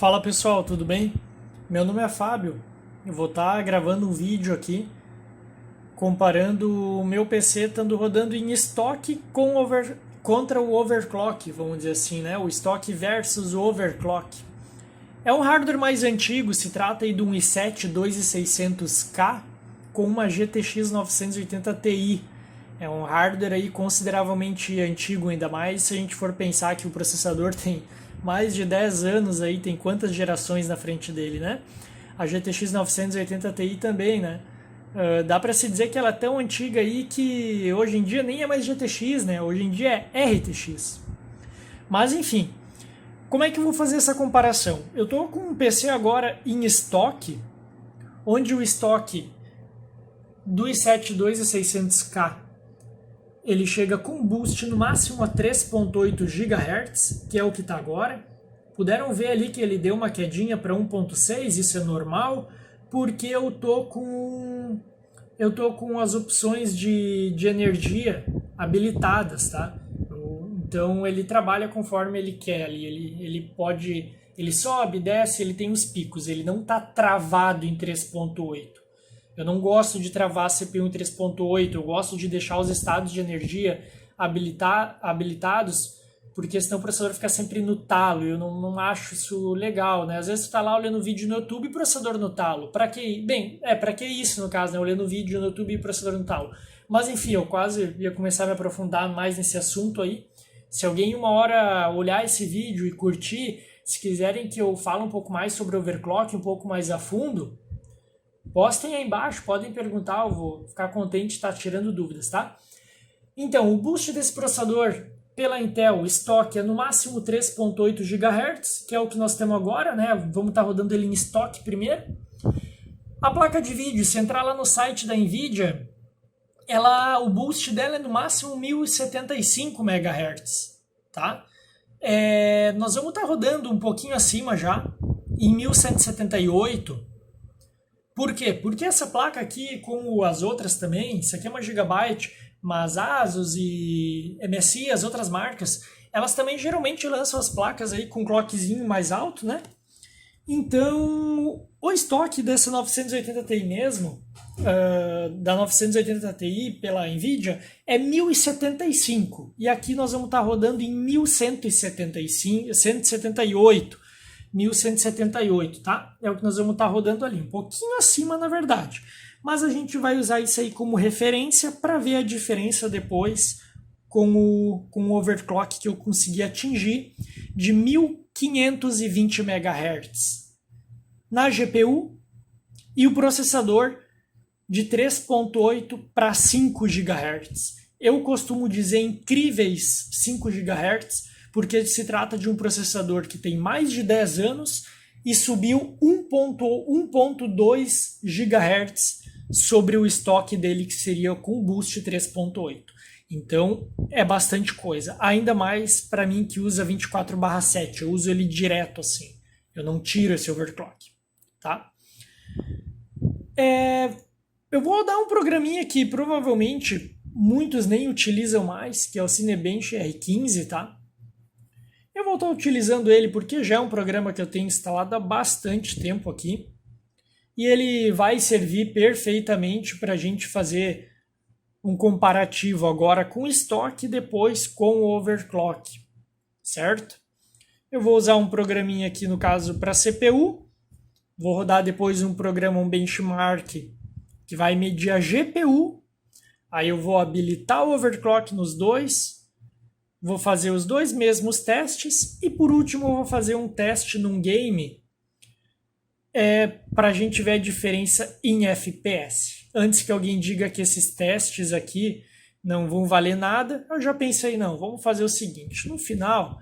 Fala pessoal, tudo bem? Meu nome é Fábio. Eu vou estar gravando um vídeo aqui comparando o meu PC estando rodando em estoque contra o overclock, vamos dizer assim, né? O estoque versus o overclock. É um hardware mais antigo, se trata aí de um i7 2600K com uma GTX 980 Ti. É um hardware aí consideravelmente antigo, ainda mais se a gente for pensar que o processador tem mais de 10 anos aí, tem quantas gerações na frente dele, né? A GTX 980 Ti também, né? Dá para se dizer que ela é tão antiga aí que hoje em dia nem é mais GTX, né? Hoje em dia é RTX. Mas enfim, como é que eu vou fazer essa comparação? Eu estou com um PC agora em estoque, onde o estoque do i7 2600K ele chega com boost no máximo a 3.8 GHz, que é o que está agora. Puderam ver ali que ele deu uma quedinha para 1.6, isso é normal, porque eu tô com as opções de energia habilitadas, tá? Então ele trabalha conforme ele quer ali, ele sobe, desce, ele tem os picos, ele não está travado em 3.8. Eu não gosto de travar a CPU em 3.8, eu gosto de deixar os estados de energia habilitados, porque senão o processador fica sempre no talo, e eu não acho isso legal, né? Às vezes tu tá lá olhando vídeo no YouTube e o processador no talo. Pra que? Bem, pra que isso no caso, né? Olhando vídeo no YouTube e o processador no talo. Mas enfim, eu quase ia começar a me aprofundar mais nesse assunto aí. Se alguém uma hora olhar esse vídeo e curtir, se quiserem que eu fale um pouco mais sobre overclock, um pouco mais a fundo, postem aí embaixo, podem perguntar, eu vou ficar contente de estar tirando dúvidas, tá? Então, o boost desse processador pela Intel estoque é no máximo 3.8 GHz, que é o que nós temos agora, né? Vamos estar rodando ele em estoque primeiro. A placa de vídeo, se entrar lá no site da Nvidia, o boost dela é no máximo 1075 MHz, tá? Nós vamos estar rodando um pouquinho acima já, em 1178. Por quê? Porque essa placa aqui, como as outras também, isso aqui é uma Gigabyte, mas Asus e MSI, as outras marcas, elas também geralmente lançam as placas aí com clockzinho mais alto, né? Então, o estoque dessa 980 Ti mesmo, da 980 Ti pela Nvidia, é 1075. E aqui nós vamos estar rodando em 1175, 178. 1178, tá? É o que nós vamos estar rodando ali, um pouquinho acima na verdade. Mas a gente vai usar isso aí como referência para ver a diferença depois com o overclock que eu consegui atingir de 1520 MHz na GPU e o processador de 3.8 para 5 GHz. Eu costumo dizer incríveis 5 GHz, porque se trata de um processador que tem mais de 10 anos e subiu 1.2 GHz sobre o estoque dele, que seria com boost 3.8. Então, é bastante coisa. Ainda mais para mim que usa 24/7. Eu uso ele direto assim. Eu não tiro esse overclock, tá? Eu vou dar um programinha que provavelmente muitos nem utilizam mais, que é o Cinebench R15, tá? Eu vou estar utilizando ele porque já é um programa que eu tenho instalado há bastante tempo aqui. E ele vai servir perfeitamente para a gente fazer um comparativo agora com o estoque e depois com o overclock, certo? Eu vou usar um programinha aqui no caso para CPU. Vou rodar depois um programa, um benchmark, que vai medir a GPU. Aí eu vou habilitar o overclock nos dois. Vou fazer os dois mesmos testes e por último eu vou fazer um teste num game para a gente ver a diferença em FPS. Antes que alguém diga que esses testes aqui não vão valer nada, eu já pensei, não, vamos fazer o seguinte, no final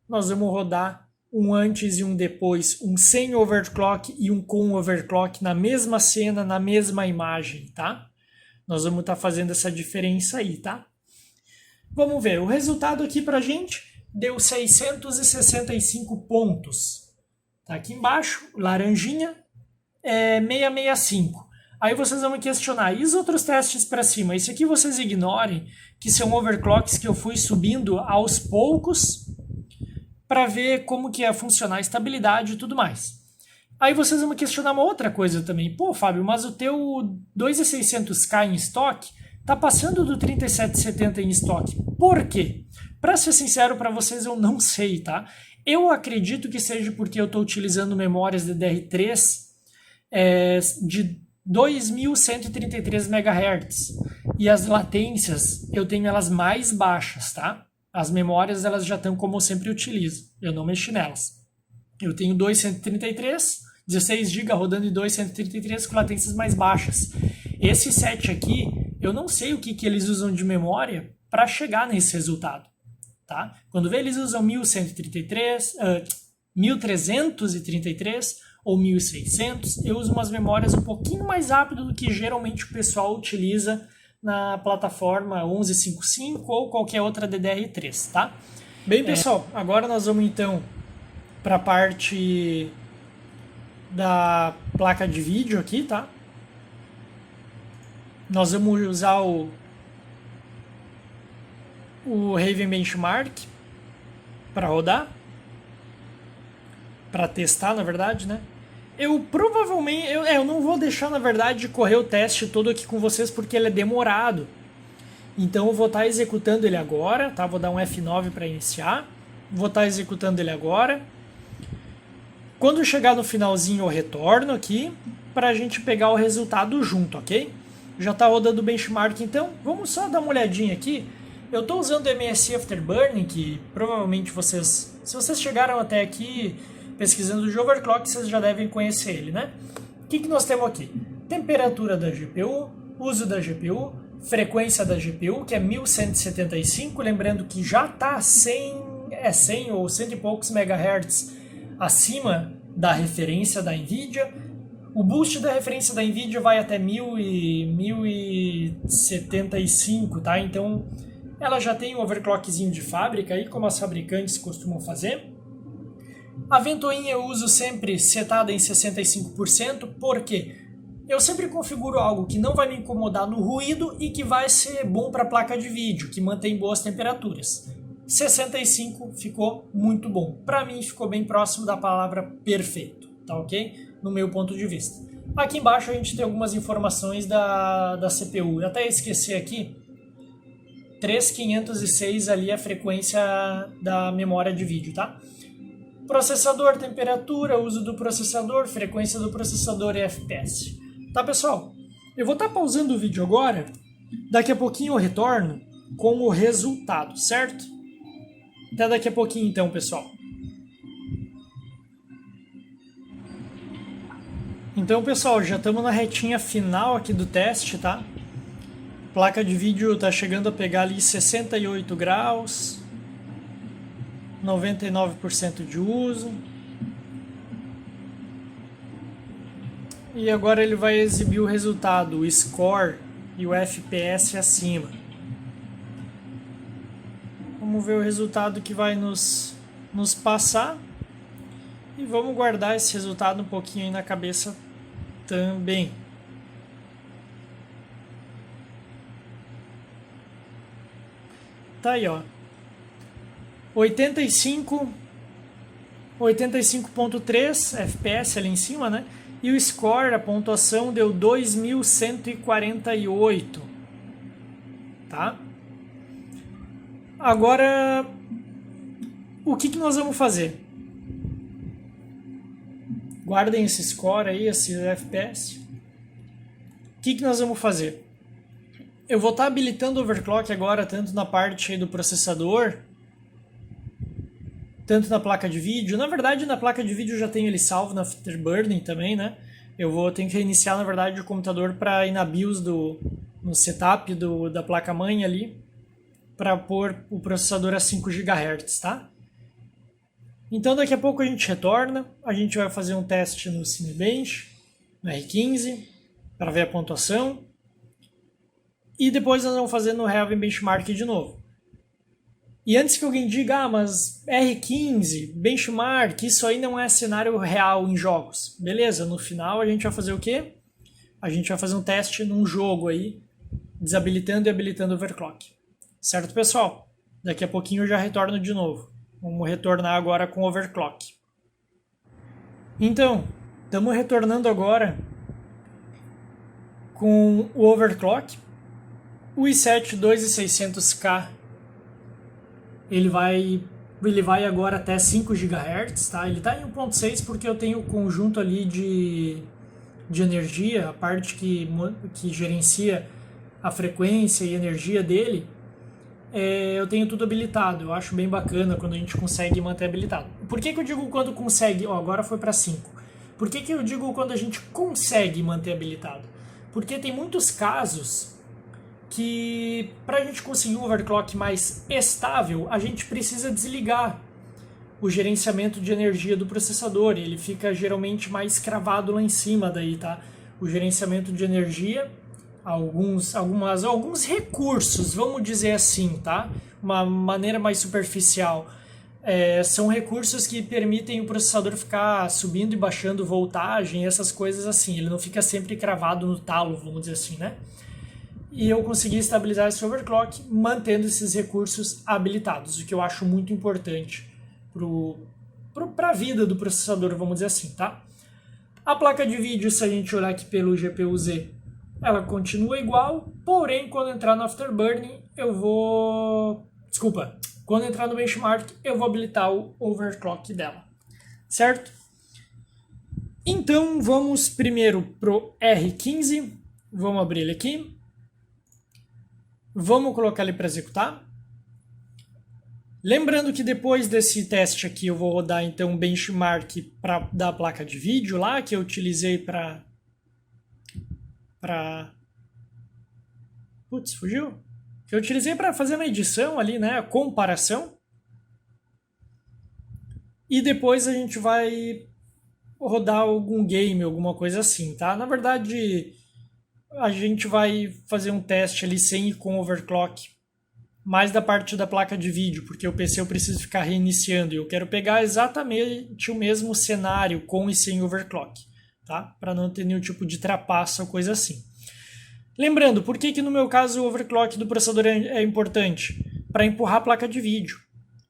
nós vamos rodar um antes e um depois, um sem overclock e um com overclock na mesma cena, na mesma imagem, tá? Nós vamos estar fazendo essa diferença aí, tá? Vamos ver, o resultado aqui pra gente deu 665 pontos. Tá aqui embaixo, laranjinha, 665. Aí vocês vão me questionar, e os outros testes para cima? Esse aqui vocês ignorem, que são overclocks que eu fui subindo aos poucos para ver como que ia funcionar a estabilidade e tudo mais. Aí vocês vão me questionar uma outra coisa também. Pô, Fábio, mas o teu 2600K em estoque tá passando do 3770 em estoque. Por quê? Para ser sincero para vocês, eu não sei, tá? Eu acredito que seja porque eu estou utilizando memórias DDR3 de 2133 MHz e as latências eu tenho elas mais baixas, tá? As memórias elas já estão como eu sempre utilizo, eu não mexi nelas. Eu tenho 233, 16 GB rodando em 233 com latências mais baixas. Esse set aqui, eu não sei o que eles usam de memória para chegar nesse resultado, tá? Quando vê eles usam 1133, 1333 ou 1600, eu uso umas memórias um pouquinho mais rápido do que geralmente o pessoal utiliza na plataforma 1155 ou qualquer outra DDR3, tá? Bem, pessoal, agora nós vamos então para a parte da placa de vídeo aqui, tá? Nós vamos usar o Raven Benchmark para rodar, para testar, na verdade, né? Eu provavelmente, eu não vou deixar, na verdade, correr o teste todo aqui com vocês porque ele é demorado. Então eu vou estar executando ele agora, tá? Vou dar um F9 para iniciar. Vou estar executando ele agora. Quando chegar no finalzinho eu retorno aqui para a gente pegar o resultado junto, ok? Já está rodando o benchmark, então vamos só dar uma olhadinha aqui. Eu estou usando o MSI Afterburning, que provavelmente vocês, se vocês chegaram até aqui pesquisando o overclock, vocês já devem conhecer ele, né? O que nós temos aqui? Temperatura da GPU, uso da GPU, frequência da GPU, que é 1175, lembrando que já está 100 ou 100 e poucos megahertz acima da referência da NVIDIA. O boost da referência da NVIDIA vai até 1075, tá? Então ela já tem um overclockzinho de fábrica, aí como as fabricantes costumam fazer. A ventoinha eu uso sempre setada em 65%, porque eu sempre configuro algo que não vai me incomodar no ruído e que vai ser bom para a placa de vídeo, que mantém boas temperaturas. 65 ficou muito bom. Para mim ficou bem próximo da palavra perfeito, tá ok? No meu ponto de vista. Aqui embaixo a gente tem algumas informações da CPU. Eu até esqueci aqui. 3506 ali a frequência da memória de vídeo, tá? Processador, temperatura, uso do processador, frequência do processador e FPS. Tá, pessoal? Eu vou estar pausando o vídeo agora. Daqui a pouquinho eu retorno com o resultado, certo? Até daqui a pouquinho então, pessoal. Então, pessoal, já estamos na retinha final aqui do teste, tá? Placa de vídeo está chegando a pegar ali 68 graus, 99% de uso. E agora ele vai exibir o resultado, o score e o FPS acima. Vamos ver o resultado que vai nos passar. E vamos guardar esse resultado um pouquinho aí na cabeça também. Tá aí, ó. 85.3 FPS ali em cima, né? E o score, a pontuação deu 2148. Tá? Agora, o que nós vamos fazer? Guardem esse score aí, esse FPS. O que nós vamos fazer? Eu vou estar habilitando o overclock agora, tanto na parte do processador, tanto na placa de vídeo. Na verdade, na placa de vídeo eu já tenho ele salvo na Afterburning também, né? Eu vou ter que reiniciar, na verdade, o computador para ir na BIOS no setup da placa-mãe ali, para pôr o processador a 5 GHz, tá? Então daqui a pouco a gente retorna, a gente vai fazer um teste no Cinebench, no R15, para ver a pontuação. E depois nós vamos fazer no Raven Benchmark de novo. E antes que alguém diga, mas R15, Benchmark, isso aí não é cenário real em jogos. Beleza, no final a gente vai fazer o quê? A gente vai fazer um teste num jogo aí, desabilitando e habilitando o overclock. Certo, pessoal? Daqui a pouquinho eu já retorno de novo. Vamos retornar agora com overclock. Então, estamos retornando agora com o overclock. O i7 2600K ele vai agora até 5 GHz, tá? Ele está em 1.6 porque eu tenho o conjunto ali de energia, a parte que gerencia a frequência e energia dele, eu tenho tudo habilitado. Eu acho bem bacana quando a gente consegue manter habilitado. Por que eu digo quando consegue? Agora foi para 5. Por que eu digo quando a gente consegue manter habilitado? Porque tem muitos casos que para a gente conseguir um overclock mais estável, a gente precisa desligar o gerenciamento de energia do processador. Ele fica geralmente mais cravado lá em cima daí, tá? O gerenciamento de energia, alguns recursos, vamos dizer assim, tá? Uma maneira mais superficial. São recursos que permitem o processador ficar subindo e baixando voltagem, essas coisas assim. Ele não fica sempre cravado no talo, vamos dizer assim, né? E eu consegui estabilizar esse overclock mantendo esses recursos habilitados, o que eu acho muito importante para a vida do processador, vamos dizer assim, tá? A placa de vídeo, se a gente olhar aqui pelo GPU-Z, ela continua igual, porém, quando entrar no Afterburning, quando entrar no Benchmark, eu vou habilitar o overclock dela, certo? Então, vamos primeiro pro R15, vamos abrir ele aqui. Vamos colocar ele para executar. Lembrando que depois desse teste aqui eu vou rodar então um benchmark da placa de vídeo lá que eu utilizei para fugiu? Que eu utilizei para fazer uma edição ali, né, a comparação. E depois a gente vai rodar algum game, alguma coisa assim, tá? Na verdade, a gente vai fazer um teste ali sem e com overclock, mais da parte da placa de vídeo, porque o PC eu preciso ficar reiniciando e eu quero pegar exatamente o mesmo cenário com e sem overclock, tá? Para não ter nenhum tipo de trapaça ou coisa assim. Lembrando, por que no meu caso o overclock do processador é importante? Para empurrar a placa de vídeo,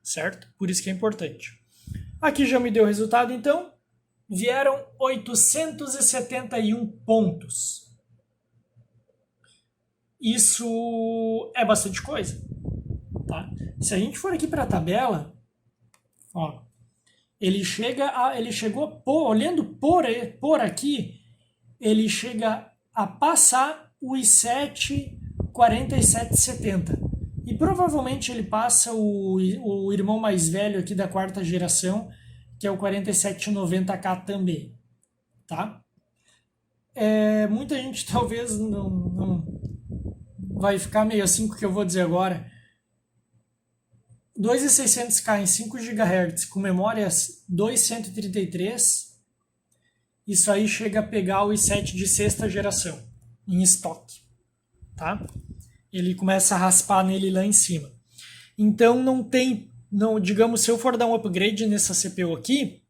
certo? Por isso que é importante. Aqui já me deu o resultado, então. Vieram 871 pontos. Isso é bastante coisa, tá? Se a gente for aqui para a tabela, ó, ele chegou olhando por aqui, ele chega a passar o i7 4770 e provavelmente ele passa o irmão mais velho aqui da quarta geração, que é o 4790K também, tá? Muita gente talvez não vai ficar meio assim com o que eu vou dizer agora. 2600K em 5 GHz com memórias 2.133, isso aí chega a pegar o i7 de sexta geração em estoque, tá? Ele começa a raspar nele lá em cima. Então digamos, se eu for dar um upgrade nessa CPU aqui,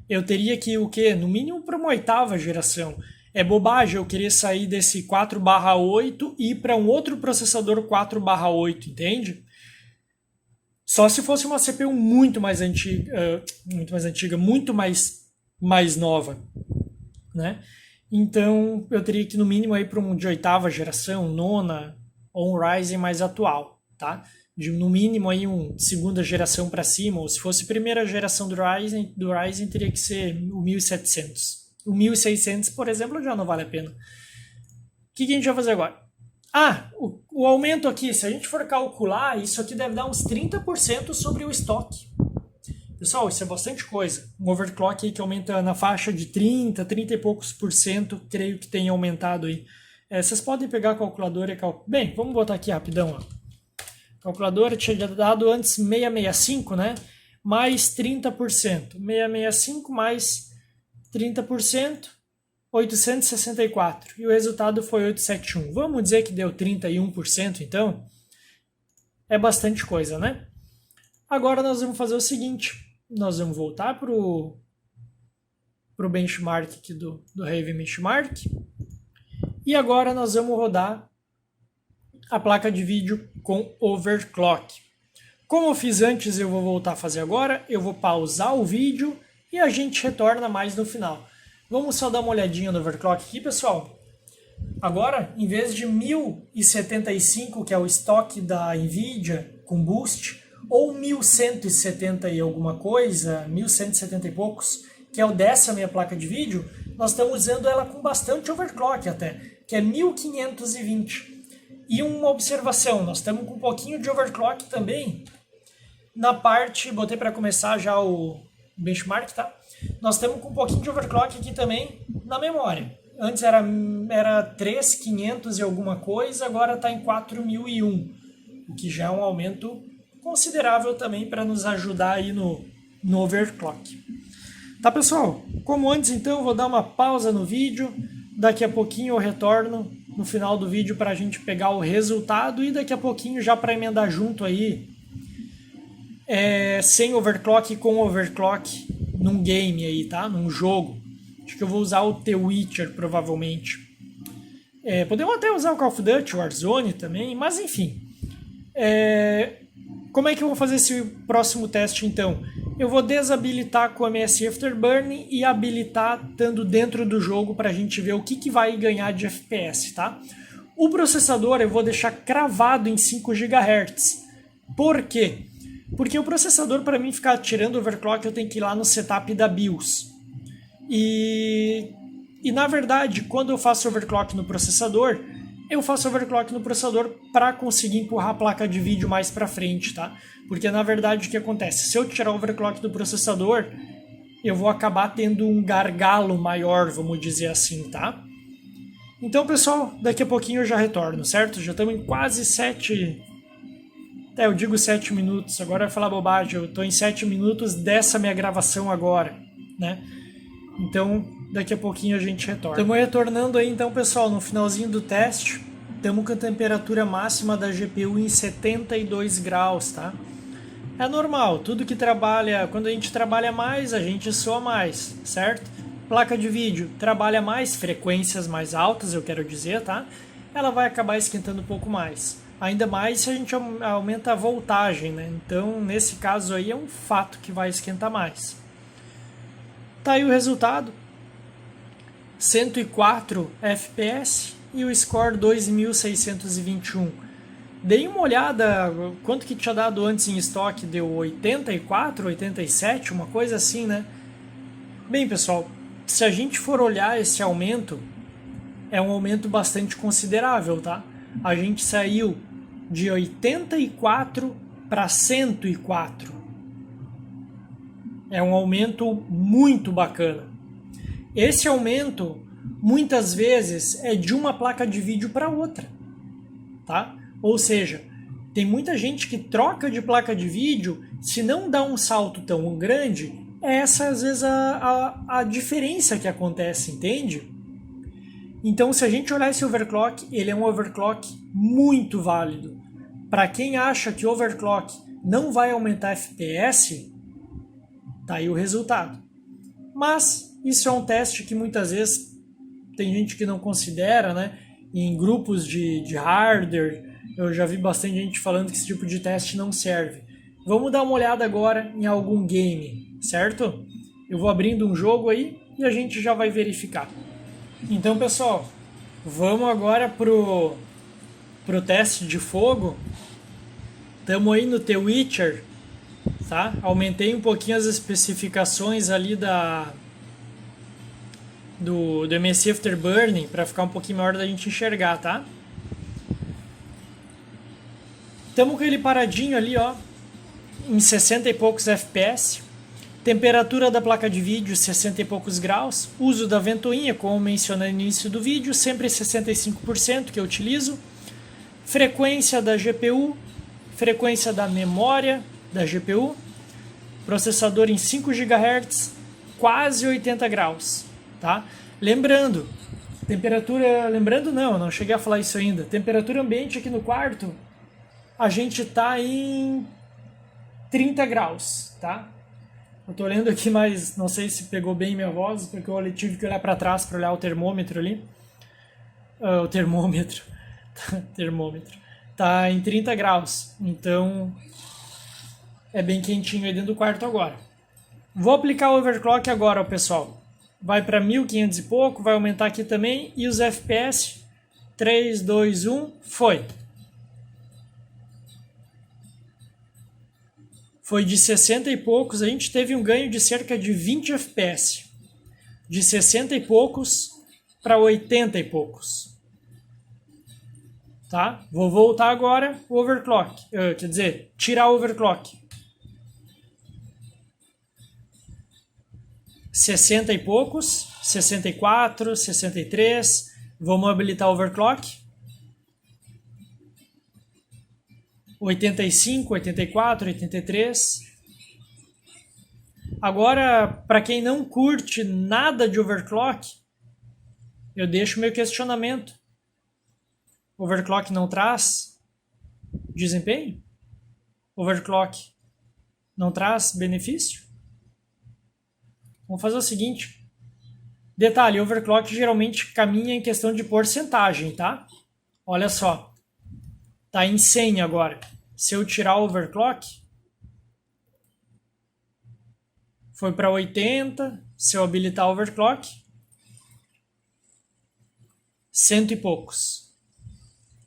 eu teria que o quê? No mínimo para uma oitava geração. É bobagem eu querer sair desse 4/8 e ir para um outro processador 4/8, entende? Só se fosse uma CPU muito mais antiga, muito mais nova, né? Então eu teria que no mínimo ir para um de oitava geração, nona, ou um Ryzen mais atual, tá? No mínimo aí um segunda geração para cima, ou se fosse primeira geração do Ryzen teria que ser o 1700. O 1600, por exemplo, já não vale a pena. O que a gente vai fazer agora? O aumento aqui, se a gente for calcular, isso aqui deve dar uns 30% sobre o estoque. Pessoal, isso é bastante coisa. Um overclock aí que aumenta na faixa de 30 e poucos por cento, creio que tenha aumentado aí. Vocês podem pegar a calculadora e Bem, vamos botar aqui rapidão, ó. A calculadora tinha dado antes 665, né? Mais 30%. 665 mais 30%, 864. E o resultado foi 871. Vamos dizer que deu 31%, então? É bastante coisa, né? Agora nós vamos fazer o seguinte. Nós vamos voltar para o benchmark aqui do Raven Benchmark. E agora nós vamos rodar a placa de vídeo com overclock. Como eu fiz antes, eu vou voltar a fazer agora. Eu vou pausar o vídeo e a gente retorna mais no final. Vamos só dar uma olhadinha no overclock aqui, pessoal. Agora, em vez de 1075, que é o estoque da Nvidia com boost, ou 1170 e alguma coisa, 1170 e poucos, que é o dessa minha placa de vídeo, nós estamos usando ela com bastante overclock até, que é 1520. E uma observação, nós estamos com um pouquinho de overclock também na parte, botei para começar já o benchmark, tá? Nós estamos com um pouquinho de overclock aqui também na memória. Antes era 3.500 e alguma coisa, agora está em 4.001, o que já é um aumento considerável também para nos ajudar aí no overclock. Tá, pessoal? Como antes, então, eu vou dar uma pausa no vídeo, daqui a pouquinho eu retorno no final do vídeo para a gente pegar o resultado e daqui a pouquinho já para emendar junto aí sem overclock e com overclock num game aí, tá? Num jogo. Acho que eu vou usar o The Witcher, provavelmente. Podemos até usar o Call of Duty, Warzone também, mas enfim. Como é que eu vou fazer esse próximo teste, então? Eu vvou desabilitar com o MS Afterburning e habilitar estando dentro do jogo para a gente ver o que vai ganhar de FPS, tá? O processador eu vou deixar cravado em 5 GHz. Por quê? Porque o processador, para mim ficar tirando overclock, eu tenho que ir lá no setup da BIOS. E na verdade, quando eu faço overclock no processador, eu faço overclock no processador para conseguir empurrar a placa de vídeo mais para frente, tá? Porque na verdade o que acontece? Se eu tirar o overclock do processador, eu vou acabar tendo um gargalo maior, vamos dizer assim, tá? Então, pessoal, daqui a pouquinho eu já retorno, certo? Já estamos em quase 7... eu digo 7 minutos, agora vai falar bobagem, eu estou em 7 minutos dessa minha gravação agora, né? Então, daqui a pouquinho a gente retorna. Estamos retornando aí então, pessoal, no finalzinho do teste. Estamos com a temperatura máxima da GPU em 72 graus, tá? É normal, tudo que trabalha, quando a gente trabalha mais, a gente soa mais, certo? Placa de vídeo trabalha mais, frequências mais altas, eu quero dizer, tá? Ela vai acabar esquentando um pouco mais. Ainda mais se a gente aumenta a voltagem, né? Então, nesse caso aí, é um fato que vai esquentar mais. Tá aí o resultado. 104 FPS e o score 2621. Dei uma olhada quanto que tinha dado antes em estoque, deu 84, 87, uma coisa assim, né? Bem, pessoal, se a gente for olhar esse aumento, é um aumento bastante considerável, tá? A gente saiu de 84 para 104. É um aumento muito bacana. Esse aumento, muitas vezes, é de uma placa de vídeo para outra, tá? Ou seja, tem muita gente que troca de placa de vídeo, se não dá um salto tão grande, essa às vezes a diferença que acontece, entende? Então, se a gente olhar esse overclock, ele é um overclock muito válido. Para quem acha que overclock não vai aumentar FPS, tá aí o resultado. Mas isso é um teste que muitas vezes tem gente que não considera, né? Em grupos de hardware, eu já vi bastante gente falando que esse tipo de teste não serve. Vamos dar uma olhada agora em algum game, certo? Eu vou abrindo um jogo aí e a gente já vai verificar. Então, pessoal, vamos agora pro teste de fogo. Estamos aí no The Witcher, tá? Aumentei um pouquinho as especificações ali do MSI Afterburning para ficar um pouquinho maior da gente enxergar, tá? Estamos com ele paradinho ali, ó, em 60 e poucos FPS. Temperatura da placa de vídeo 60 e poucos graus. Uso da ventoinha, como mencionei no início do vídeo, sempre 65% que eu utilizo. Frequência da GPU, frequência da memória da GPU. Processador em 5 GHz, quase 80 graus, tá? Lembrando, não cheguei a falar isso ainda. Temperatura ambiente aqui no quarto, a gente tá em 30 graus, tá? Eu tô olhando aqui, mas não sei se pegou bem minha voz, porque eu tive que olhar para trás para olhar o termômetro ali. O termômetro. Tá em 30 graus. Então, É bem quentinho aí dentro do quarto agora. Vou aplicar o overclock agora, ó, pessoal. Vai para 1500 e pouco, vai aumentar aqui também. E os FPS, 3, 2, 1, foi. Foi de 60 e poucos, a gente teve um ganho de cerca de 20 FPS. De 60 e poucos para 80 e poucos. Tá? Vou voltar agora o overclock. Quer dizer, tirar o overclock. 60 e poucos, 64, 63. Vamos habilitar o overclock. 85, 84, 83. Agora, para quem não curte nada de overclock, eu deixo meu questionamento. Overclock não traz desempenho? Overclock não traz benefício? Vamos fazer o seguinte. Detalhe, overclock geralmente caminha em questão de porcentagem, tá? Olha só. Tá em 100 agora. Se eu tirar o overclock, foi para 80. Se eu habilitar o overclock, 100 e poucos.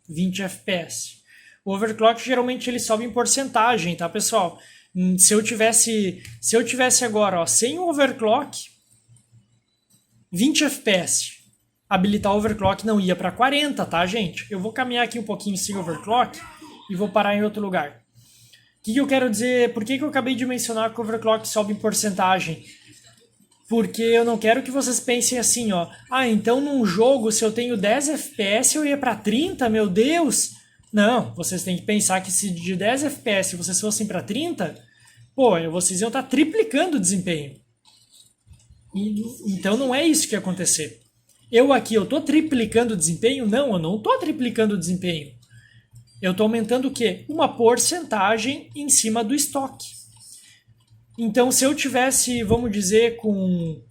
20 FPS. O overclock geralmente ele sobe em porcentagem, tá, pessoal? Se eu tivesse agora, ó, sem o overclock, 20 FPS. Habilitar o overclock não ia para 40, tá, gente? Eu vou caminhar aqui um pouquinho sem overclock e vou parar em outro lugar. O que eu quero dizer? Por que eu acabei de mencionar que o overclock sobe em porcentagem? Porque eu não quero que vocês pensem assim, ó. Ah, então num jogo, se eu tenho 10 FPS, eu ia para 30, meu Deus! Não, vocês têm que pensar que se de 10 FPS vocês fossem para 30, pô, vocês iam estar triplicando o desempenho. Então não é isso que ia acontecer. Eu tô triplicando o desempenho? Não, eu não tô triplicando o desempenho. Eu tô aumentando o quê? Uma porcentagem em cima do estoque. Então se eu tivesse, vamos dizer, com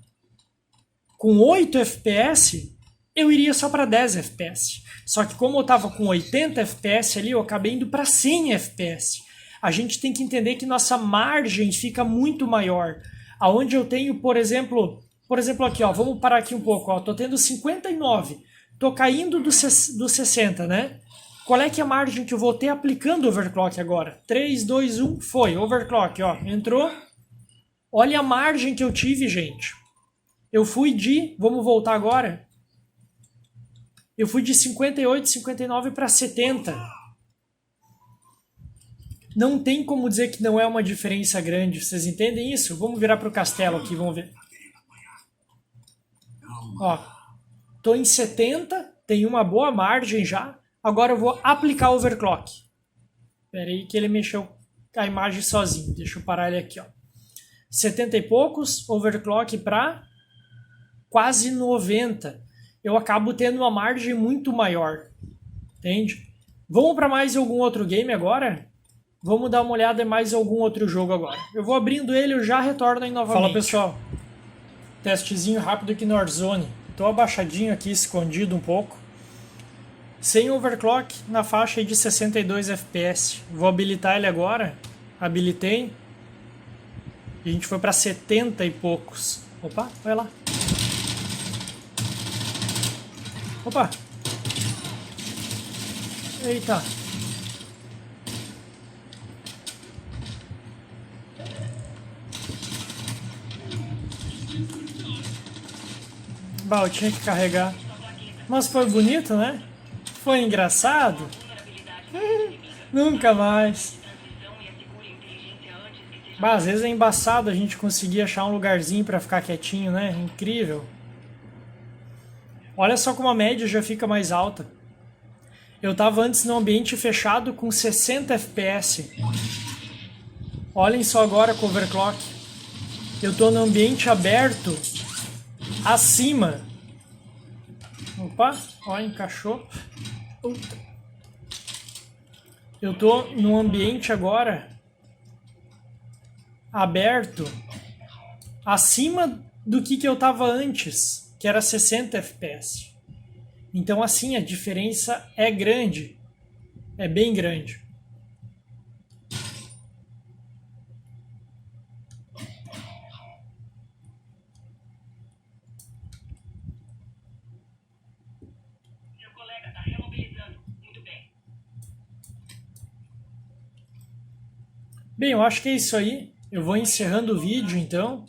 8 FPS, eu iria só para 10 FPS. Só que como eu estava com 80 FPS ali, eu acabei indo para 100 FPS. A gente tem que entender que nossa margem fica muito maior. Aonde eu tenho, por exemplo aqui, ó, vamos parar aqui um pouco, ó, tô tendo 59, tô caindo do 60, né? Qual é que é a margem que eu vou ter aplicando o overclock agora? 3, 2, 1, foi, overclock, ó, entrou. Olha a margem que eu tive, gente. Eu fui vamos voltar agora. Eu fui de 58, 59 para 70. Não tem como dizer que não é uma diferença grande. Vocês entendem isso? Vamos virar para o castelo aqui, vamos ver. Ó, tô em 70, tem uma boa margem já. Agora eu vou aplicar o overclock. Espera aí que ele mexeu a imagem sozinho. Deixa eu parar ele aqui, ó. 70 e poucos, overclock para quase 90. Eu acabo tendo uma margem muito maior. Entende? Vamos para mais algum outro game agora? Vamos dar uma olhada em mais algum outro jogo agora. Eu vou abrindo ele e eu já retorno aí novamente. Fala, pessoal. Testezinho rápido aqui no Warzone. Estou abaixadinho aqui, escondido um pouco. Sem overclock, na faixa aí de 62 FPS. Vou habilitar ele agora. Habilitei. E a gente foi para 70 e poucos. Opa, olha lá. Opa. Eita. Bah, eu tinha que carregar. Mas foi bonito, né? Foi engraçado. Nunca mais. Bah, às vezes é embaçado a gente conseguir achar um lugarzinho pra ficar quietinho, né? Incrível. Olha só como a média já fica mais alta. Eu tava antes num ambiente fechado com 60 FPS. Olhem só agora com o overclock. Eu tô no ambiente aberto acima. Opa, ó, encaixou. Eu tô num ambiente agora aberto acima do que eu tava antes, que era 60 FPS. Então assim, a diferença é grande. É bem grande. Bem, eu acho que é isso aí. Eu vou encerrando o vídeo, então.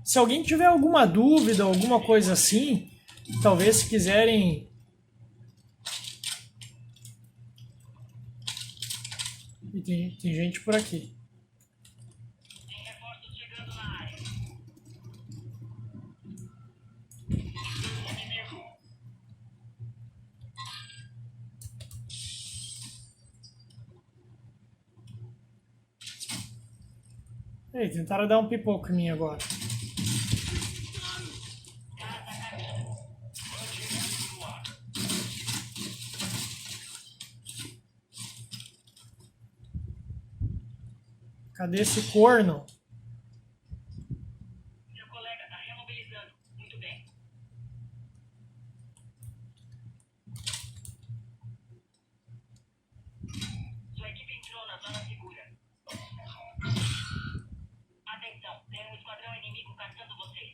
Se alguém tiver alguma dúvida, alguma coisa assim, talvez se quiserem... E tem gente por aqui. Ei, tentaram dar um pipoco em mim agora. Cadê esse corno? Seu colega está remobilizando. Muito bem. Sua equipe entrou na zona segura. Atenção, tem um esquadrão inimigo caçando vocês.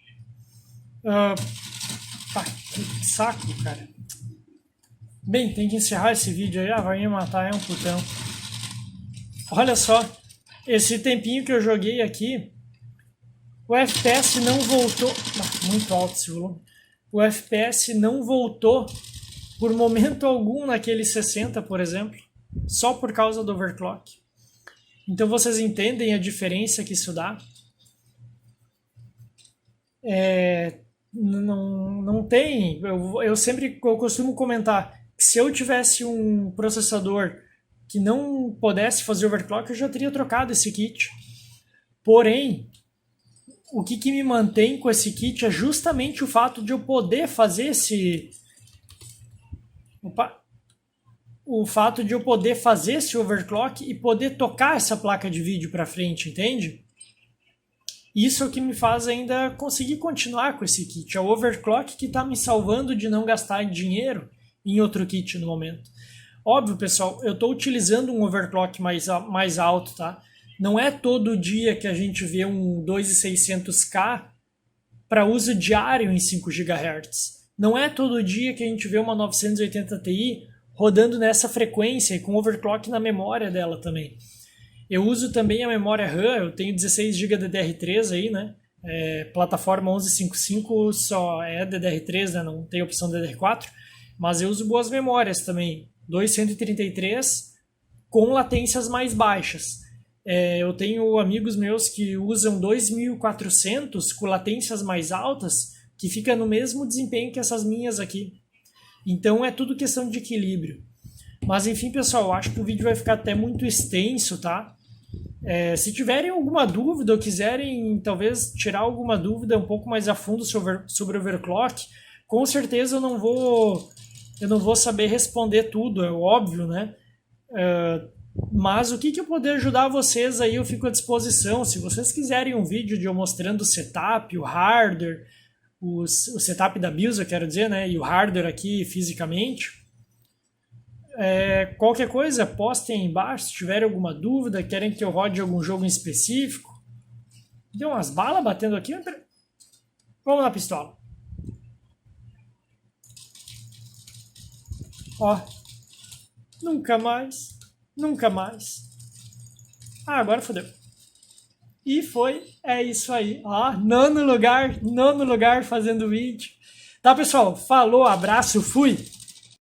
Pá, que saco, cara. Bem, tem que encerrar esse vídeo aí. Ah, vai me matar, é um putão. Olha só. Esse tempinho que eu joguei aqui, o FPS não voltou... Ah, muito alto esse volume. O FPS não voltou por momento algum naquele 60, por exemplo. Só por causa do overclock. Então vocês entendem a diferença que isso dá? Não tem... Eu costumo comentar que se eu tivesse um processador que não pudesse fazer overclock, eu já teria trocado esse kit. Porém, o que me mantém com esse kit é justamente o fato de eu poder fazer esse... O fato de eu poder fazer esse overclock e poder tocar essa placa de vídeo para frente, entende? Isso é o que me faz ainda conseguir continuar com esse kit. É o overclock que está me salvando de não gastar dinheiro em outro kit no momento. Óbvio, pessoal, eu estou utilizando um overclock mais alto, tá? Não é todo dia que a gente vê um 2600K para uso diário em 5 GHz. Não é todo dia que a gente vê uma 980 Ti rodando nessa frequência e com overclock na memória dela também. Eu uso também a memória RAM, eu tenho 16 GB DDR3 aí, né? Plataforma 1155 só é DDR3, né? Não tem opção DDR4, mas eu uso boas memórias também. 233 com latências mais baixas. Eu tenho amigos meus que usam 2400 com latências mais altas, que fica no mesmo desempenho que essas minhas aqui. Então é tudo questão de equilíbrio. Mas enfim, pessoal, eu acho que o vídeo vai ficar até muito extenso, tá? Se tiverem alguma dúvida ou quiserem talvez tirar alguma dúvida um pouco mais a fundo sobre overclock, com certeza eu não vou saber responder tudo, é óbvio, né? Mas o que eu puder ajudar vocês aí, eu fico à disposição. Se vocês quiserem um vídeo de eu mostrando o setup, o hardware, o setup da BIOS, eu quero dizer, né? E o hardware aqui fisicamente. Qualquer coisa, postem aí embaixo se tiverem alguma dúvida, querem que eu rode algum jogo em específico. Deu umas balas batendo aqui. Vamos na pistola. Ó, nunca mais, nunca mais. Ah, agora fodeu. E é isso aí. Ó, nono lugar fazendo vídeo. Tá, pessoal? Falou, abraço, fui!